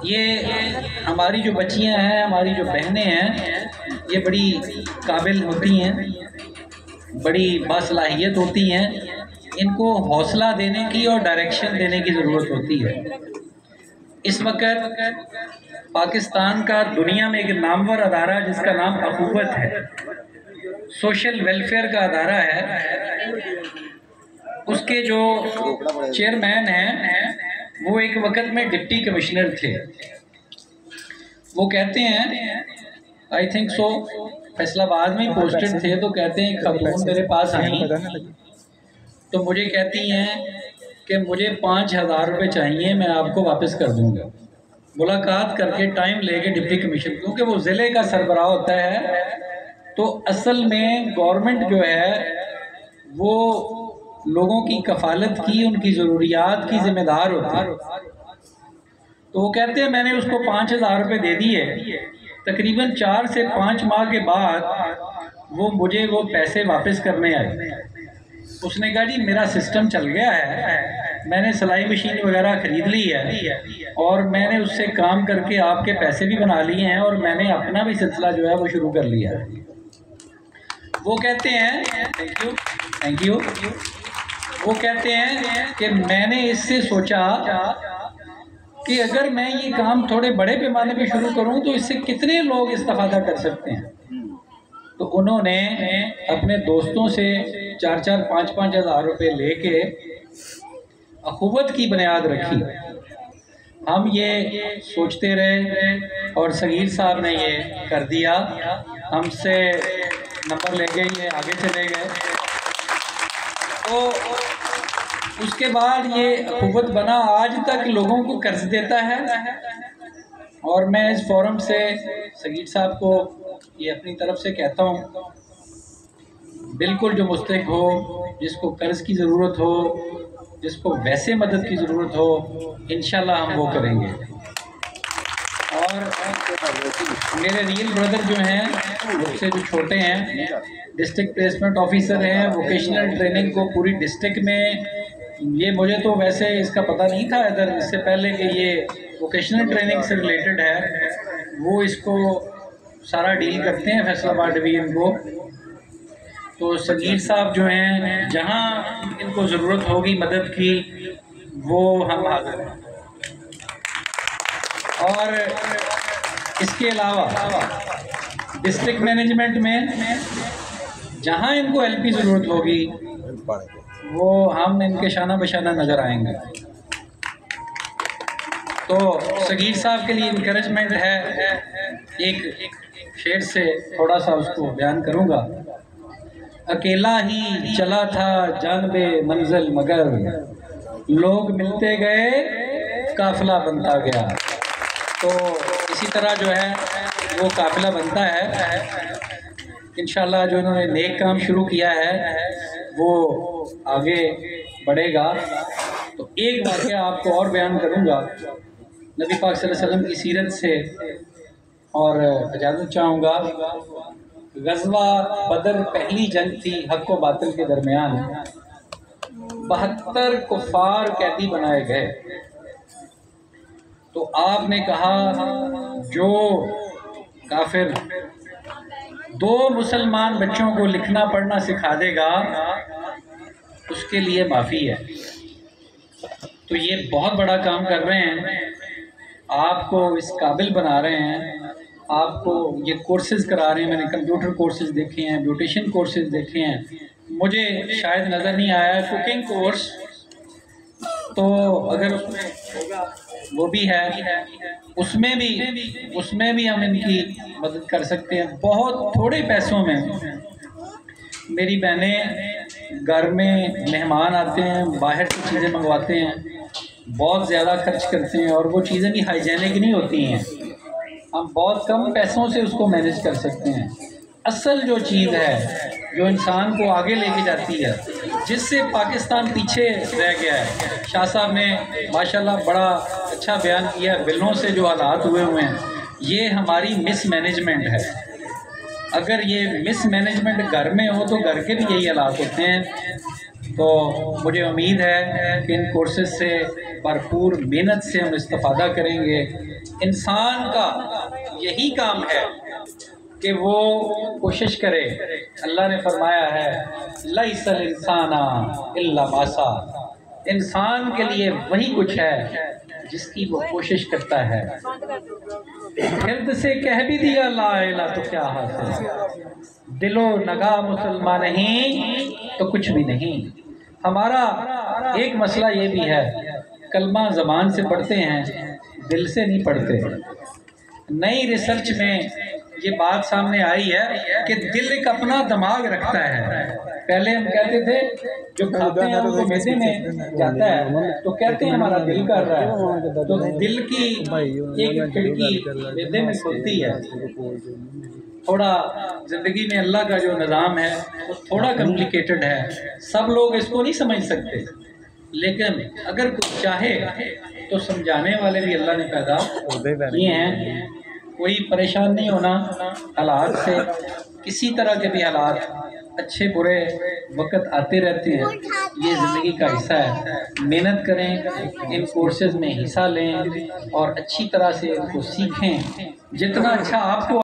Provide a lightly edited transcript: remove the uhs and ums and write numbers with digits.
ये हमारी जो बच्चियां हैं, हमारी जो बहनें हैं, ये बड़ी काबिल होती हैं, बड़ी बासलाहियत होती हैं। इनको हौसला देने की और डायरेक्शन देने की ज़रूरत होती है। इस वक्त पाकिस्तान का दुनिया में एक नामवर अदारा जिसका नाम अखुवत है, सोशल वेलफेयर का अदारा है, उसके जो चेयरमैन हैं वो एक वक्त में डिप्टी कमिश्नर थे। वो कहते हैं, आई थिंक सो फैसलाबाद में पोस्टेड थे, तो कहते हैं खातून मेरे पास आई तो मुझे कहती हैं कि मुझे 5,000 रुपये चाहिए, मैं आपको वापस कर दूंगा। मुलाकात करके टाइम लेके डिप्टी कमिश्नर, क्योंकि वो ज़िले का सरबराह होता है, तो असल में गवर्नमेंट जो है वो लोगों की कफालत की, उनकी ज़रूरियात की ज़िम्मेदार होती है। तो वो कहते हैं मैंने उसको 5,000 रुपये दे दिए। तकरीबन 4 से 5 माह के बाद वो मुझे वो पैसे वापस करने आए। उसने कहा जी मेरा सिस्टम चल गया है, मैंने सिलाई मशीन वगैरह खरीद ली है और मैंने उससे काम करके आपके पैसे भी बना लिए हैं और मैंने अपना भी सिलसिला जो है वो शुरू कर लिया है। वो कहते हैं थैंक यू। वो कहते हैं कि मैंने इससे सोचा कि अगर मैं ये काम थोड़े बड़े पैमाने पे शुरू करूं तो इससे कितने लोग इस्तेफादा कर सकते हैं। तो उन्होंने अपने दोस्तों से 4-4, 5-5 हज़ार रुपये लेके अखुवत की बुनियाद रखी। हम ये सोचते रहे और सगीर साहब ने ये कर दिया, हमसे नंबर ले गए, ये आगे चले गए। तो उसके बाद ये अखुवत बना, आज तक लोगों को कर्ज देता है। और मैं इस फोरम से सगीर साहब को ये अपनी तरफ से कहता हूँ, बिल्कुल जो मुस्तहिक हो, जिसको कर्ज की ज़रूरत हो, जिसको वैसे मदद की ज़रूरत हो, इंशाल्लाह हम वो करेंगे। और मेरे रियल ब्रदर जो हैं, मुझसे जो छोटे हैं, डिस्ट्रिक्ट प्लेसमेंट ऑफिसर हैं, वोकेशनल ट्रेनिंग को पूरी डिस्ट्रिक्ट में, ये मुझे तो वैसे इसका पता नहीं था इधर इससे पहले कि ये वोकेशनल ट्रेनिंग से रिलेटेड है, वो इसको सारा डील करते हैं फैसलाबाद डिवीजन को। तो सगीर साहब जो हैं, जहाँ इनको ज़रूरत होगी मदद की, वो हम हाजिर हैं। और इसके अलावा डिस्ट्रिक्ट मैनेजमेंट में जहाँ इनको हेल्प की ज़रूरत होगी वो हम इनके शाना बशाना नज़र आएंगे। तो सगीर साहब के लिए इनकरेजमेंट है, एक शेर से थोड़ा सा उसको बयान करूँगा। अकेला ही चला था जानबे मंजिल मगर, लोग मिलते गए काफिला बनता गया। तो इसी तरह जो है वो काफिला बनता है। इंशाल्लाह जो इन्होंने नेक काम शुरू किया है वो आगे बढ़ेगा। तो एक वाक़या आपको और बयान करूँगा नबी पाक सल्लल्लाहु अलैहि वसल्लम की सीरत से, और इजाज़त चाहूँगा। गज़वा बदर पहली जंग थी हक़ व बातिल के दरमियान, 72 कुफ़ार कैदी बनाए गए। तो आपने कहा जो काफिर 2 मुसलमान बच्चों को लिखना पढ़ना सिखा देगा उसके लिए माफ़ी है। तो ये बहुत बड़ा काम कर रहे हैं, आपको इस काबिल बना रहे हैं, आपको ये कोर्सेज़ करा रहे हैं। मैंने कंप्यूटर कोर्सेज़ देखे हैं, ब्यूटिशियन कोर्सेज़ देखे हैं, मुझे शायद नज़र नहीं आया कुकिंग कोर्स, तो अगर उसमें होगा वो भी है, उसमें भी हम इनकी मदद कर सकते हैं। बहुत थोड़े पैसों में मेरी बहनें घर में मेहमान आते हैं, बाहर से चीज़ें मंगवाते हैं, बहुत ज़्यादा खर्च करते हैं और वो चीज़ें भी हाइजेनिक नहीं होती हैं। हम बहुत कम पैसों से उसको मैनेज कर सकते हैं। असल जो चीज़ है जो इंसान को आगे लेके जाती है, जिससे पाकिस्तान पीछे रह गया है। शाह साहब ने माशाल्लाह बड़ा अच्छा बयान किया, बिलों से जो हालात हुए हैं ये हमारी मिसमैनेजमेंट है। अगर ये मिसमैनेजमेंट घर में हो तो घर के भी यही हालात होते हैं। तो मुझे उम्मीद है कि इन कोर्सेज से भरपूर मेहनत से हम इस्तेफादा करेंगे। इंसान का यही काम है कि वो कोशिश करे। अल्लाह ने फरमाया है लैसल इंसाना इल्ला मा सा, इंसान के लिए वही कुछ है जिसकी वो कोशिश करता है। हिर्द से कह भी दिया ला इलाहा तो क्या हासिल, दिलो नगा मुसलमान नहीं तो कुछ भी नहीं। हमारा एक मसला ये भी है, कलमा ज़बान से पढ़ते हैं, दिल से नहीं पढ़ते। नई रिसर्च में ये बात सामने आई है कि दिल एक अपना दिमाग रखता है। पहले हम कहते थे जो खाते हैं उनको मैदे में जाता है तो कहते हैं हमारा दिल कर रहा है, तो दिल की एक खिड़की मैदे में खुलती है। थोड़ा जिंदगी में अल्लाह का जो निज़ाम है वो थोड़ा कॉम्प्लिकेटेड है, सब लोग इसको नहीं समझ सकते, लेकिन अगर कुछ चाहे तो समझाने वाले भी अल्लाह ने पैदा किए हैं। कोई परेशान नहीं होना हालात से, किसी तरह के भी हालात अच्छे बुरे वक्त आते रहते हैं, ये ज़िंदगी का हिस्सा है। मेहनत करें, इन कोर्सेज में हिस्सा लें और अच्छी तरह से इनको सीखें। जितना अच्छा आपको